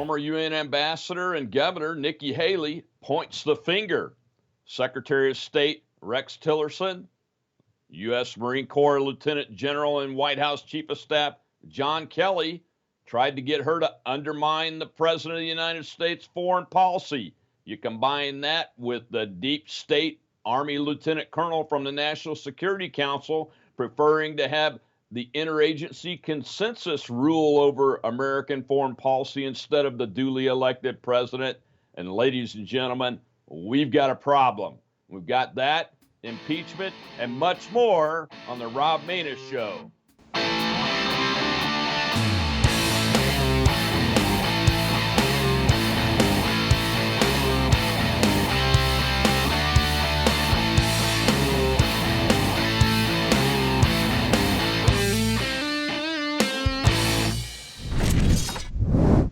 Former UN Ambassador and Governor Nikki Haley points the finger. Secretary of State Rex Tillerson, U.S. Marine Corps Lieutenant General and White House Chief of Staff John Kelly tried to get her to undermine the President of the United States foreign policy. You combine that with the deep state Army Lieutenant Colonel from the National Security Council preferring to have the interagency consensus rule over American foreign policy instead of the duly elected president. And ladies and gentlemen, we've got a problem. We've got that, impeachment, and much more on the Rob Maness Show.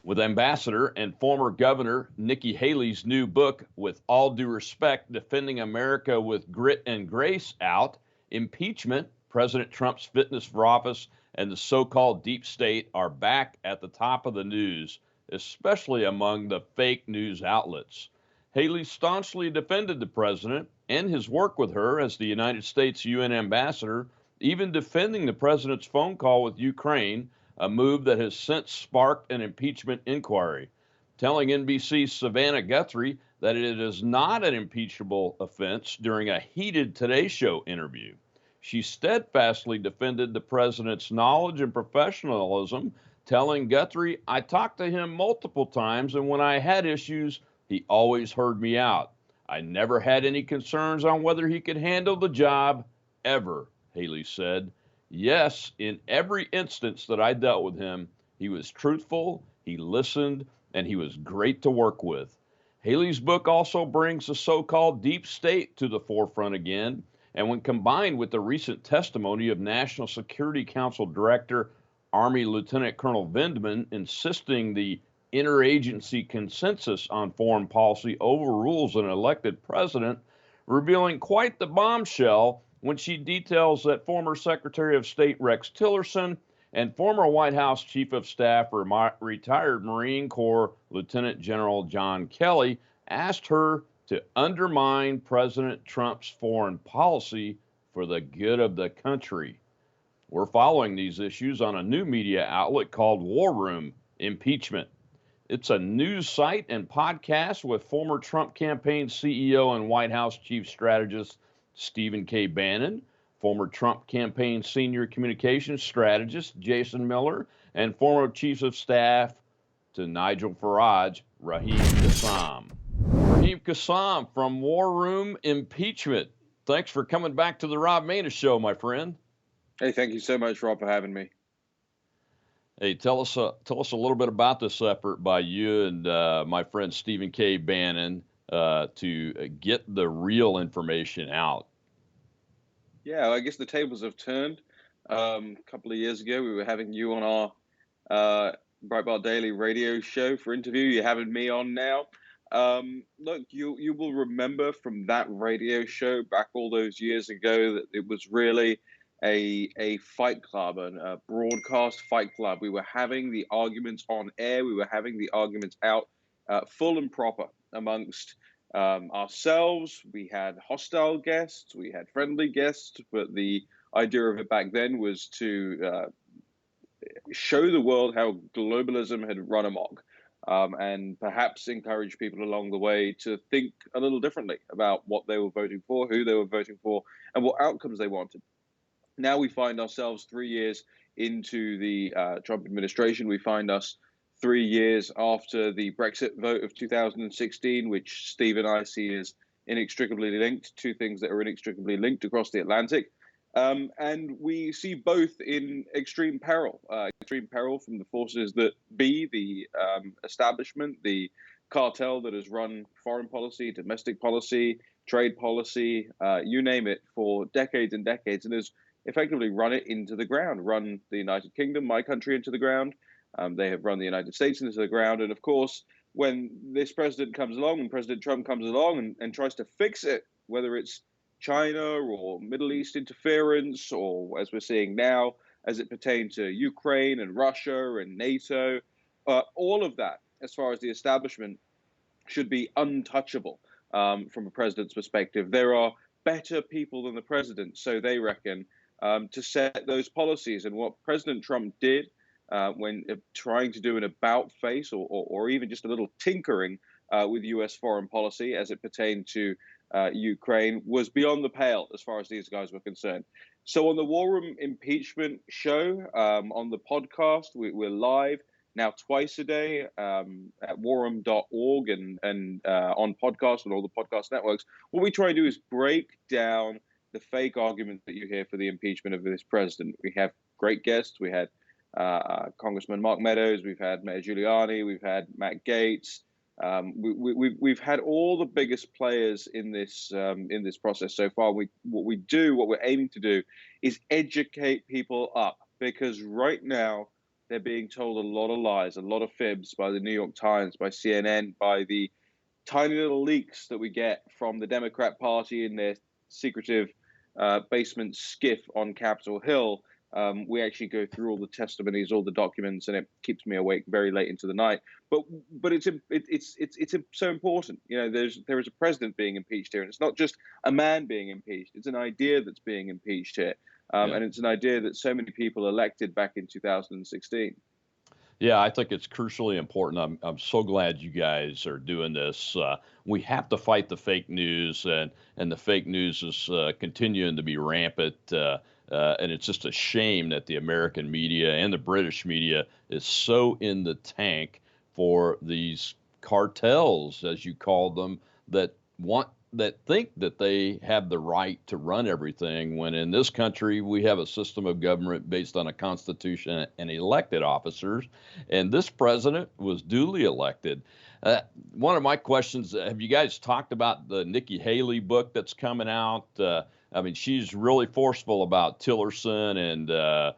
With Ambassador and former Governor Nikki Haley's new book, With All Due Respect, Defending America with Grit and Grace out, impeachment, President Trump's fitness for office, and the so-called deep state are back at the top of the news, especially among the fake news outlets. Haley staunchly defended the president and his work with her as the United States UN ambassador, even defending the president's phone call with Ukraine, a move that has since sparked an impeachment inquiry, telling NBC's Savannah Guthrie that it is not an impeachable offense during a heated Today Show interview. She steadfastly defended the president's knowledge and professionalism, telling Guthrie, "I talked to him multiple times, and when I had issues, he always heard me out. I never had any concerns on whether he could handle the job, ever," Haley said. "Yes, in every instance that I dealt with him, he was truthful, he listened, and he was great to work with." Haley's book also brings the so-called deep state to the forefront again, and when combined with the recent testimony of National Security Council Director Army Lieutenant Colonel Vindman insisting the interagency consensus on foreign policy overrules an elected president, revealing quite the bombshell when she details that former Secretary of State Rex Tillerson and former White House Chief of Staff retired Marine Corps Lieutenant General John Kelly asked her to undermine President Trump's foreign policy for the good of the country. We're following these issues on a new media outlet called War Room Impeachment. It's a news site and podcast with former Trump campaign CEO and White House Chief Strategist Stephen K. Bannon, former Trump campaign senior communications strategist Jason Miller, and former Chief of Staff to Nigel Farage, Raheem Kassam. Raheem Kassam from War Room Impeachment. Thanks for coming back to the Rob Maness Show, my friend. Hey, thank you so much, Rob, for having me. Hey, tell us a little bit about this effort by you and my friend Stephen K. Bannon to get the real information out. Yeah, I guess the tables have turned. A couple of years ago, we were having you on our Breitbart Daily radio show for interview. You're having me on now. Look, you will remember from that radio show back all those years ago that it was really a fight club, and a broadcast fight club. We were having the arguments on air. We were having the arguments out full and proper amongst ourselves. We had hostile guests, we had friendly guests, but the idea of it back then was to show the world how globalism had run amok, and perhaps encourage people along the way to think a little differently about what they were voting for, who they were voting for, and what outcomes they wanted. Now we find ourselves 3 years into the Trump administration. We find us 3 years after the Brexit vote of 2016, which Steve and I see as inextricably linked, two things that are inextricably linked across the Atlantic. And we see both in extreme peril from the forces that be, the establishment, the cartel that has run foreign policy, domestic policy, trade policy, you name it, for decades and decades, and has effectively run it into the ground, run the United Kingdom, my country, into the ground. They have run the United States into the ground. And of course, when this president comes along, and President Trump comes along and tries to fix it, whether it's China or Middle East interference, or as we're seeing now, as it pertains to Ukraine and Russia and NATO, all of that as far as the establishment, should be untouchable from a president's perspective. There are better people than the president, so they reckon, to set those policies. And what President Trump did when trying to do an about face or even just a little tinkering with U.S. foreign policy as it pertained to Ukraine was beyond the pale as far as these guys were concerned. So on the War Room Impeachment show, on the podcast, we're live now twice a day at warroom.org and on podcast and all the podcast networks. What we try to do is break down the fake arguments that you hear for the impeachment of this president. We have great guests. We had Congressman Mark Meadows. We've had Mayor Giuliani. We've had Matt Gaetz. We've had all the biggest players in this process so far. What we're aiming to do is educate people up, because right now they're being told a lot of lies, a lot of fibs by the New York Times, by CNN, by the tiny little leaks that we get from the Democrat Party in their secretive basement skiff on Capitol Hill. We actually go through all the testimonies, all the documents, and it keeps me awake very late into the night. But it's so important. You know, there is a president being impeached here, and it's not just a man being impeached. It's an idea that's being impeached here, and it's an idea that so many people elected back in 2016. Yeah, I think it's crucially important. I'm so glad you guys are doing this. We have to fight the fake news, and the fake news is continuing to be rampant. And it's just a shame that the American media and the British media is so in the tank for these cartels, as you call them, that think that they have the right to run everything, when in this country we have a system of government based on a constitution and elected officers, and this president was duly elected. One of my questions, have you guys talked about the Nikki Haley book that's coming out? I mean, she's really forceful about Tillerson and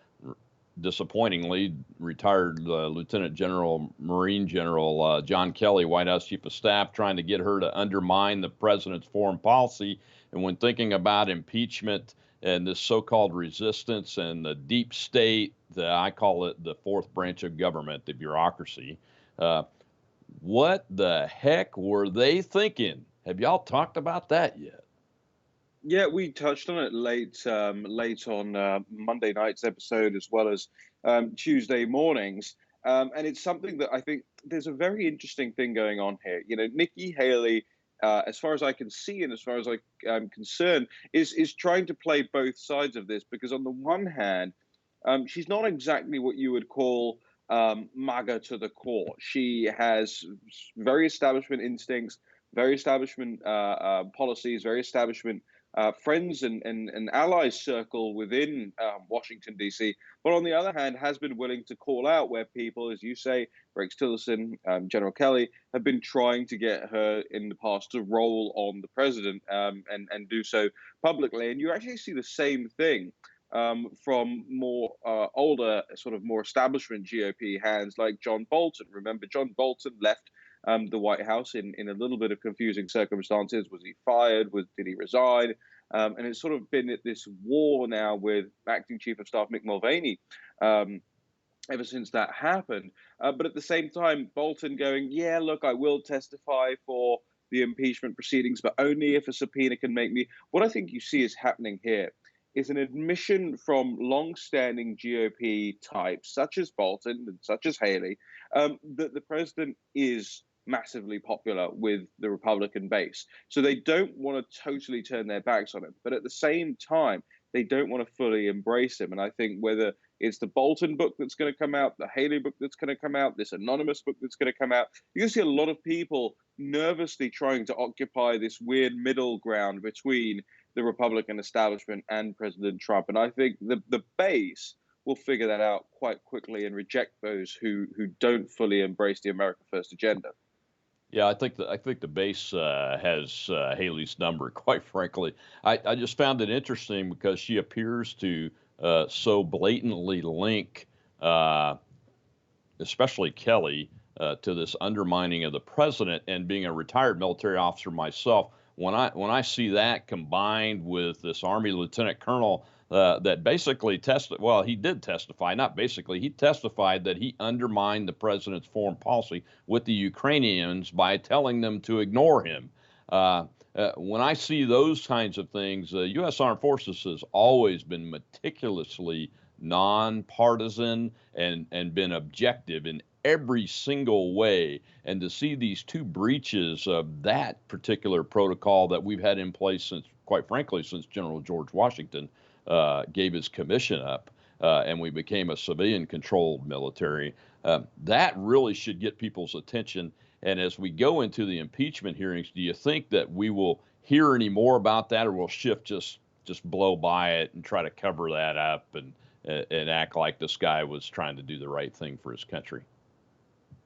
disappointingly retired Lieutenant General, Marine General John Kelly, White House Chief of Staff, trying to get her to undermine the president's foreign policy. And when thinking about impeachment and this so-called resistance and the deep state, I call it the fourth branch of government, the bureaucracy, what the heck were they thinking? Have y'all talked about that yet? Yeah, we touched on it late on Monday night's episode, as well as Tuesday mornings. And it's something that I think there's a very interesting thing going on here. You know, Nikki Haley, as far as I can see and as far as I'm concerned, is trying to play both sides of this, because on the one hand, she's not exactly what you would call MAGA to the core. She has very establishment instincts, very establishment policies, very establishment friends and allies circle within Washington, D.C., but on the other hand, has been willing to call out where people, as you say, Rex Tillerson, General Kelly, have been trying to get her in the past to roll on the president and do so publicly. And you actually see the same thing from more older, sort of more establishment GOP hands like John Bolton. Remember, John Bolton left the White House in a little bit of confusing circumstances. Was he fired? Did he resign? And it's sort of been at this war now with Acting Chief of Staff Mick Mulvaney ever since that happened. But at the same time, Bolton going, yeah, look, I will testify for the impeachment proceedings, but only if a subpoena can make me. What I think you see is happening here is an admission from long-standing GOP types, such as Bolton and such as Haley, that the president is massively popular with the Republican base. So they don't want to totally turn their backs on him. But at the same time, they don't want to fully embrace him. And I think whether it's the Bolton book that's going to come out, the Haley book that's going to come out, this anonymous book that's going to come out, you're going to see a lot of people nervously trying to occupy this weird middle ground between the Republican establishment and President Trump. And I think the base will figure that out quite quickly and reject those who don't fully embrace the America First agenda. Yeah, I think the base has Haley's number. Quite frankly, I just found it interesting because she appears to so blatantly link, especially Kelly, to this undermining of the president. And being a retired military officer myself, when I see that combined with this Army lieutenant colonel that basically he did testify, not basically, he testified that he undermined the president's foreign policy with the Ukrainians by telling them to ignore him. When I see those kinds of things, the U.S. Armed Forces has always been meticulously nonpartisan and been objective in every single way. And to see these two breaches of that particular protocol that we've had in place since, quite frankly, since General George Washington gave his commission up and we became a civilian-controlled military, that really should get people's attention. And as we go into the impeachment hearings, do you think that we will hear any more about that, or will Schiff just blow by it and try to cover that up and act like this guy was trying to do the right thing for his country?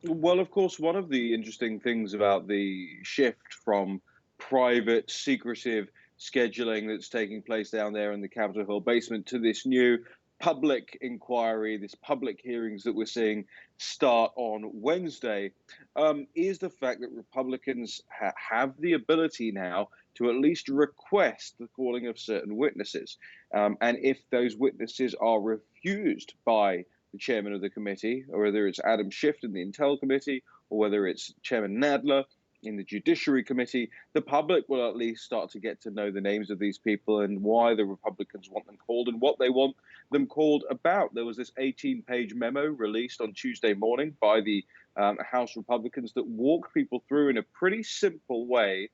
Well, of course, one of the interesting things about the shift from private, secretive scheduling that's taking place down there in the Capitol Hill basement to this new public inquiry, this public hearings that we're seeing start on Wednesday, is the fact that Republicans have the ability now to at least request the calling of certain witnesses. And if those witnesses are refused by the chairman of the committee, or whether it's Adam Schiff in the Intel Committee, or whether it's Chairman Nadler in the Judiciary Committee, the public will at least start to get to know the names of these people and why the Republicans want them called and what they want them called about. There was this 18-page memo released on Tuesday morning by the House Republicans that walked people through in a pretty simple way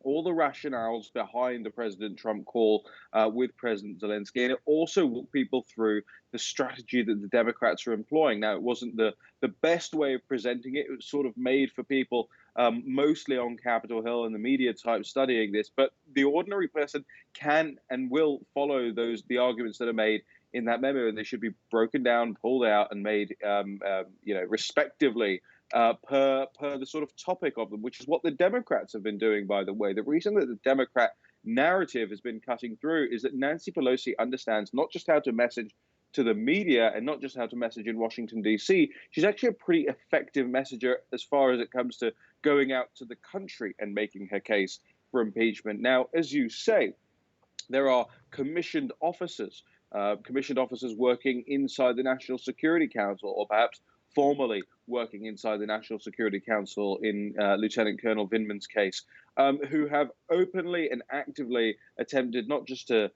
all the rationales behind the President Trump call with President Zelensky. And it also walked people through the strategy that the Democrats are employing. Now, it wasn't the best way of presenting it. It was sort of made for people mostly on Capitol Hill and the media type studying this. But the ordinary person can and will follow the arguments that are made in that memo, and they should be broken down, pulled out, and made, respectively, per the sort of topic of them, which is what the Democrats have been doing, by the way. The reason that the Democrat narrative has been cutting through is that Nancy Pelosi understands not just how to message to the media and not just how to message in Washington, D.C. She's actually a pretty effective messenger as far as it comes to going out to the country and making her case for impeachment. Now, as you say, there are commissioned officers working inside the National Security Council, or perhaps formally working inside the National Security Council in Lieutenant Colonel Vindman's case, who have openly and actively attempted not just to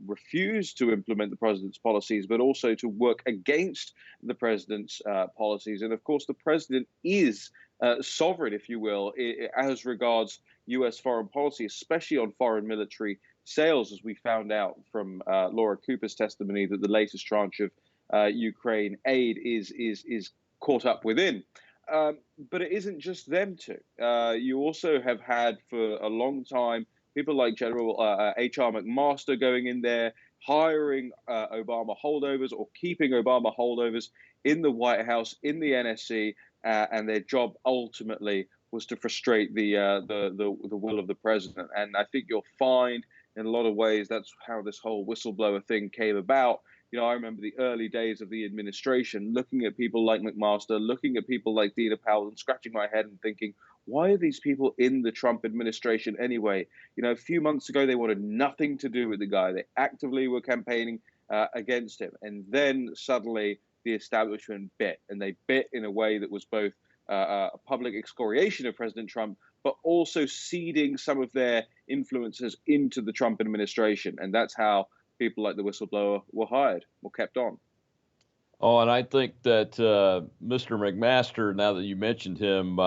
refuse to implement the president's policies, but also to work against the president's policies. And of course, the president is sovereign, if you will, as regards U.S. foreign policy, especially on foreign military sales, as we found out from Laura Cooper's testimony that the latest tranche of Ukraine aid is caught up within. But it isn't just them two. You also have had for a long time people like General H.R. McMaster going in there, hiring Obama holdovers or keeping Obama holdovers in the White House, in the NSC, and their job ultimately was to frustrate the will of the president. And I think you'll find in a lot of ways that's how this whole whistleblower thing came about. You know, I remember the early days of the administration, looking at people like McMaster, looking at people like Dina Powell, and scratching my head and thinking, why are these people in the Trump administration anyway? You know, a few months ago, they wanted nothing to do with the guy. They actively were campaigning against him. And then suddenly the establishment bit, and they bit in a way that was both a public excoriation of President Trump, but also seeding some of their influences into the Trump administration. And that's how people like the whistleblower were hired or kept on. Oh, and I think that Mr. McMaster, now that you mentioned him,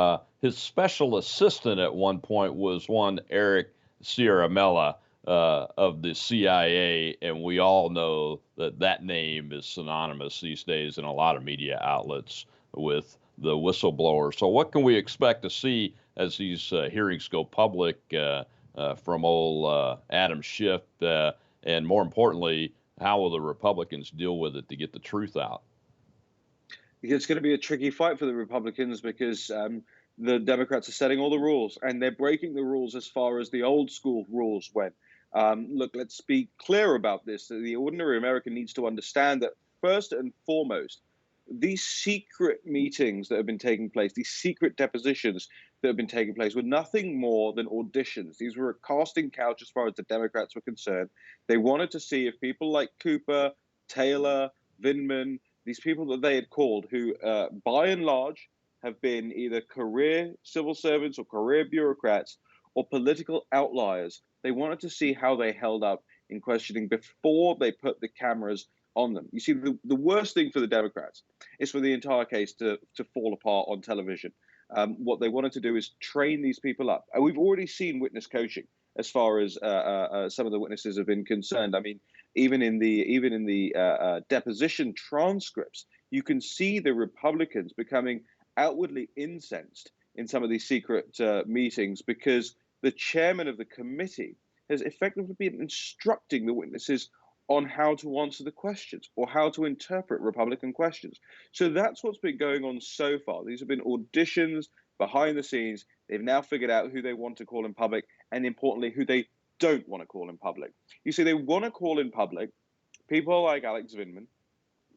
his special assistant at one point was one Eric Ciaramella of the CIA, and we all know that that name is synonymous these days in a lot of media outlets with the whistleblower. So what can we expect to see as these hearings go public from old Adam Schiff? And more importantly, how will the Republicans deal with it to get the truth out? It's going to be a tricky fight for the Republicans because the Democrats are setting all the rules, and they're breaking the rules as far as the old school rules went. Look, let's be clear about this. The ordinary American needs to understand that first and foremost, these secret meetings that have been taking place, these secret depositions that have been taking place were nothing more than auditions. These were a casting couch as far as the Democrats were concerned. They wanted to see if people like Cooper, Taylor, Vindman, these people that they had called, who by and large have been either career civil servants or career bureaucrats or political outliers. They wanted to see how they held up in questioning before they put the cameras on them. You see, the worst thing for the Democrats is for the entire case to fall apart on television. What they wanted to do is train these people up. And we've already seen witness coaching as far as some of the witnesses have been concerned. I mean, even in the deposition transcripts, you can see the Republicans becoming outwardly incensed in some of these secret meetings because the chairman of the committee has effectively been instructing the witnesses on how to answer the questions or how to interpret Republican questions. So that's what's been going on so far. These have been auditions behind the scenes. They've now figured out who they want to call in public and, importantly, who they don't want to call in public. You see, they want to call in public people like Alex Vindman,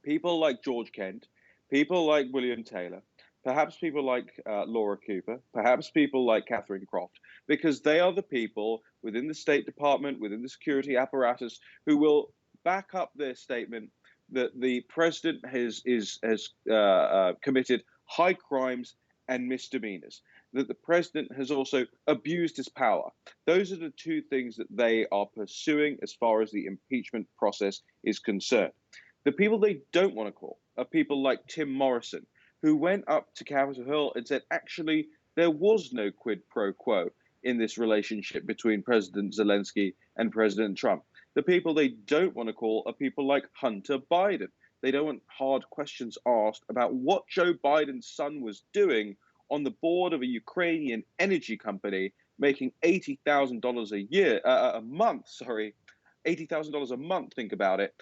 people like George Kent, people like William Taylor, perhaps people like Laura Cooper, perhaps people like Catherine Croft, because they are the people within the State Department, within the security apparatus, who will back up their statement that the president has committed high crimes and misdemeanors, that the president has also abused his power. Those are the two things that they are pursuing as far as the impeachment process is concerned. The people they don't want to call are people like Tim Morrison, who went up to Capitol Hill and said, actually, there was no quid pro quo in this relationship between President Zelensky and President Trump. The people they don't want to call are people like Hunter Biden. They don't want hard questions asked about what Joe Biden's son was doing on the board of a Ukrainian energy company, making $80,000 a month, $80,000 a month, think about it,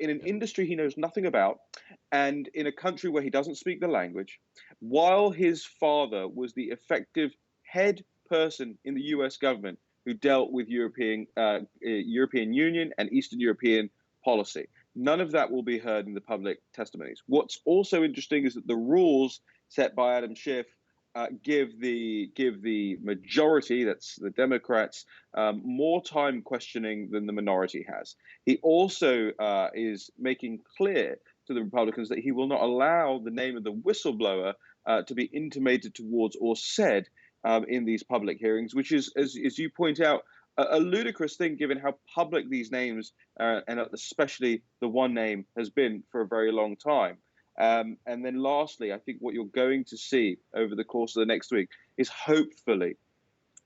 in an industry he knows nothing about, and in a country where he doesn't speak the language, while his father was the effective head person in the U.S. government who dealt with European Union and Eastern European policy. None of that will be heard in the public testimonies. What's also interesting is that the rules set by Adam Schiff give the majority, that's the Democrats, more time questioning than the minority has. He also is making clear to the Republicans that he will not allow the name of the whistleblower to be intimated towards or said in these public hearings, which is, as you point out, a ludicrous thing given how public these names, and especially the one name, has been for a very long time. And then lastly, I think what you're going to see over the course of the next week is hopefully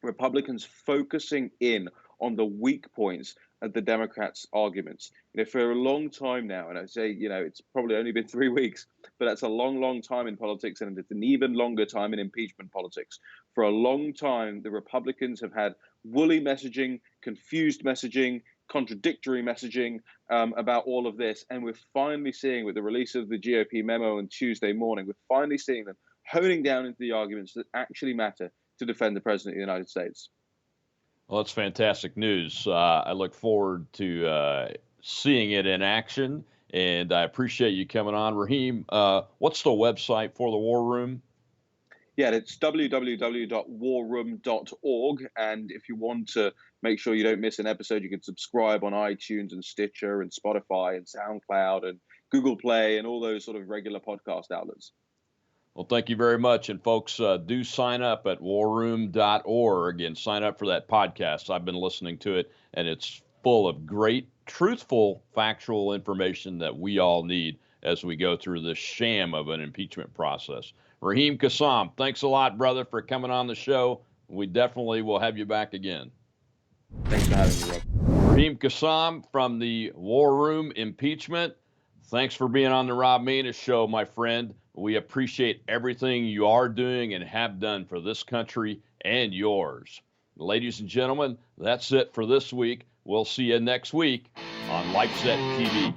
Republicans focusing in on the weak points of the Democrats' arguments. For a long time now, and I say, it's probably only been 3 weeks, but that's a long, long time in politics, and it's an even longer time in impeachment politics. For a long time, the Republicans have had woolly messaging, confused messaging, contradictory messaging about all of this. And we're finally seeing, with the release of the GOP memo on Tuesday morning, we're finally seeing them honing down into the arguments that actually matter to defend the president of the United States. Well, that's fantastic news. I look forward to seeing it in action, and I appreciate you coming on. Raheem, what's the website for the War Room? Yeah, it's www.warroom.org. And if you want to make sure you don't miss an episode, you can subscribe on iTunes and Stitcher and Spotify and SoundCloud and Google Play and all those sort of regular podcast outlets. Well, thank you very much. And folks, do sign up at warroom.org and sign up for that podcast. I've been listening to it, and it's full of great, truthful, factual information that we all need as we go through this sham of an impeachment process. Raheem Kassam, thanks a lot, brother, for coming on the show. We definitely will have you back again. Thanks for having me, Rob. Raheem Kassam from the War Room Impeachment. Thanks for being on the Rob Maness Show, my friend. We appreciate everything you are doing and have done for this country and yours. Ladies and gentlemen, that's it for this week. We'll see you next week on LifeSet TV.